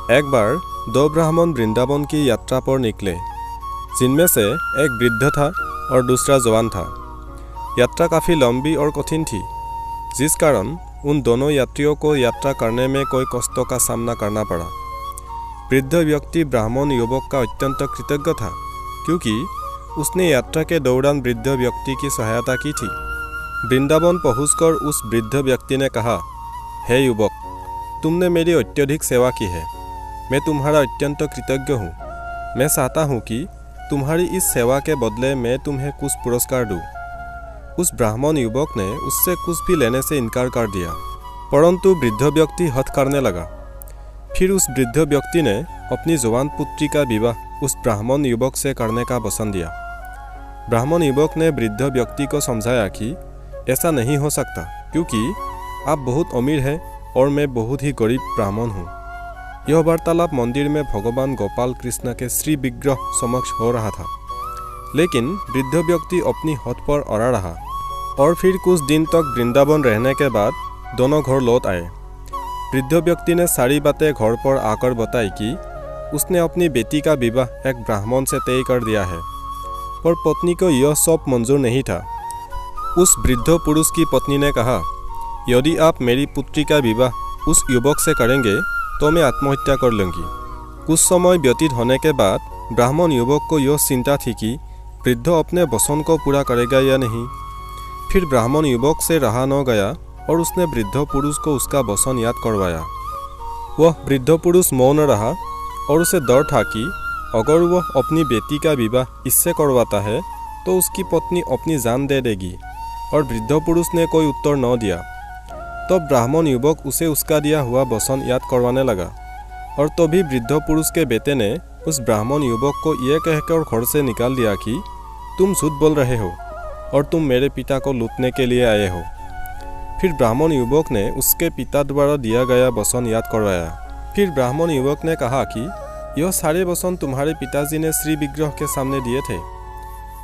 एक बार दो ब्राह्मण वृंदावन की यात्रा पर निकले, जिनमें से एक वृद्ध था और दूसरा जवान था। यात्रा काफ़ी लंबी और कठिन थी, जिस कारण उन दोनों यात्रियों को यात्रा करने में कोई कष्टों का सामना करना पड़ा। वृद्ध व्यक्ति ब्राह्मण युवक का अत्यंत कृतज्ञ था, क्योंकि उसने यात्रा के दौरान वृद्ध व्यक्ति की सहायता की थी। वृंदावन पहुंचकर उस वृद्ध व्यक्ति ने कहा, हे युवक, तुमने मेरी अत्यधिक सेवा की है। मैं तुम्हारा अत्यंत कृतज्ञ हूँ। मैं चाहता हूँ कि तुम्हारी इस सेवा के बदले मैं तुम्हें कुछ पुरस्कार दूँ। उस ब्राह्मण युवक ने उससे कुछ भी लेने से इनकार कर दिया, परंतु वृद्ध व्यक्ति हद करने लगा। फिर उस वृद्ध व्यक्ति ने अपनी जवान पुत्री का विवाह उस ब्राह्मण युवक से करने का वचन दिया। ब्राह्मण युवक ने वृद्ध व्यक्ति को समझाया कि ऐसा नहीं हो सकता, क्योंकि आप बहुत अमीर हैं और मैं बहुत ही गरीब ब्राह्मण हूँ। यह वार्तालाप मंदिर में भगवान गोपाल कृष्ण के श्री विग्रह समक्ष हो रहा था, लेकिन वृद्ध व्यक्ति अपनी हद पर अड़ा रहा और फिर कुछ दिन तक वृंदावन रहने के बाद दोनों घर लौट आए। वृद्ध व्यक्ति ने सारी बातें घर पर आकर बताई कि उसने अपनी बेटी का विवाह एक ब्राह्मण से तय कर दिया है, पर पत्नी को यह सब मंजूर नहीं था। उस वृद्ध पुरुष की पत्नी ने कहा, यदि आप मेरी पुत्री का विवाह उस युवक से करेंगे तो मैं आत्महत्या कर लूँगी। कुछ समय व्यतीत होने के बाद ब्राह्मण युवक को यह चिंता थी कि वृद्ध अपने वचन को पूरा करेगा या नहीं। फिर ब्राह्मण युवक से रहा न गया और उसने वृद्ध पुरुष को उसका वचन याद करवाया। वह वृद्ध पुरुष मौन रहा और उसे डर था कि अगर वह अपनी बेटी का विवाह इससे करवाता है तो उसकी पत्नी अपनी जान दे देगी, और वृद्ध पुरुष ने कोई उत्तर न दिया। तब ब्राह्मण युवक उसे उसका दिया हुआ वचन याद करवाने लगा, और तभी वृद्ध पुरुष के बेटे ने उस ब्राह्मण युवक को यह कहकर घर से निकाल दिया कि तुम झूठ बोल रहे हो और तुम मेरे पिता को लूटने के लिए आए हो। फिर ब्राह्मण युवक ने उसके पिता द्वारा दिया गया वचन याद करवाया। फिर ब्राह्मण युवक ने कहा कि यह सारे वचन तुम्हारे पिताजी ने श्री विग्रह के सामने दिए थे।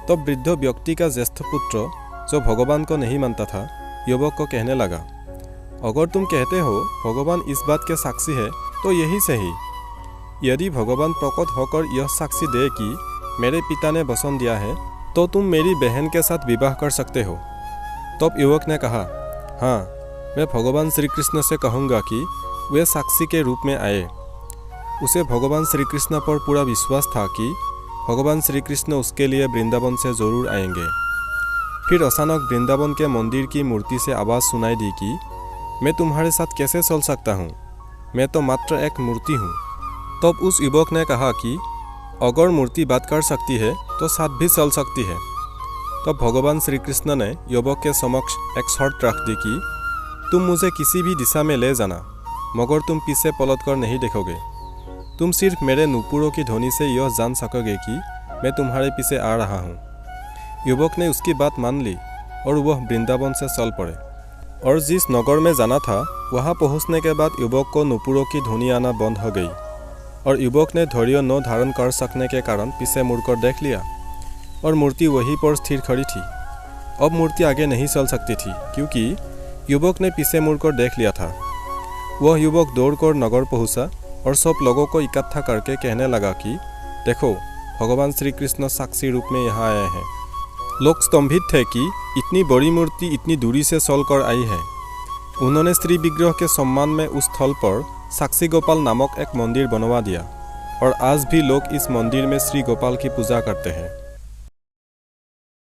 तब वृद्ध व्यक्ति का ज्येष्ठ पुत्र, जो भगवान को नहीं मानता था, युवक को कहने लगा, अगर तुम कहते हो भगवान इस बात के साक्षी है तो यही सही। यदि भगवान प्रकट होकर यह साक्षी दे कि मेरे पिता ने वचन दिया है, तो तुम मेरी बहन के साथ विवाह कर सकते हो। तब युवक ने कहा, हाँ, मैं भगवान श्री कृष्ण से कहूँगा कि वे साक्षी के रूप में आए। उसे भगवान श्री कृष्ण पर पूरा विश्वास था कि भगवान श्री कृष्ण उसके लिए वृंदावन से जरूर आएंगे। फिर अचानक वृंदावन के मंदिर की मूर्ति से आवाज़ सुनाई दी कि मैं तुम्हारे साथ कैसे चल सकता हूँ, मैं तो मात्र एक मूर्ति हूँ। तब उस युवक ने कहा कि अगर मूर्ति बात कर सकती है तो साथ भी चल सकती है। तब भगवान श्री कृष्ण ने युवक के समक्ष एक शर्त रख दी कि तुम मुझे किसी भी दिशा में ले जाना, मगर तुम पीछे पलट कर नहीं देखोगे। तुम सिर्फ मेरे नुपुरों की ध्वनि से यह जान सकोगे कि मैं तुम्हारे पीछे आ रहा हूँ। युवक ने उसकी बात मान ली और वह वृंदावन से चल पड़े, और जिस नगर में जाना था वहां पहुंचने के बाद युवक को नुपुरों की ध्वनि आना बंद हो गई, और युवक ने धैर्य न धारण कर सकने के कारण पीछे मुड़कर देख लिया, और मूर्ति वहीं पर स्थिर खड़ी थी। अब मूर्ति आगे नहीं चल सकती थी, क्योंकि युवक ने पीछे मुड़कर देख लिया था। वह युवक दौड़कर नगर पहुंचा और सब लोगों को इकट्ठा करके कहने लगा कि देखो, भगवान श्री कृष्ण साक्षी रूप में यहाँ आए हैं। लोग स्तंभित थे कि इतनी बड़ी मूर्ति इतनी दूरी से चल कर आई है। उन्होंने श्री विग्रह के सम्मान में उस स्थल पर साक्षी गोपाल नामक एक मंदिर बनवा दिया, और आज भी लोग इस मंदिर में श्री गोपाल की पूजा करते हैं।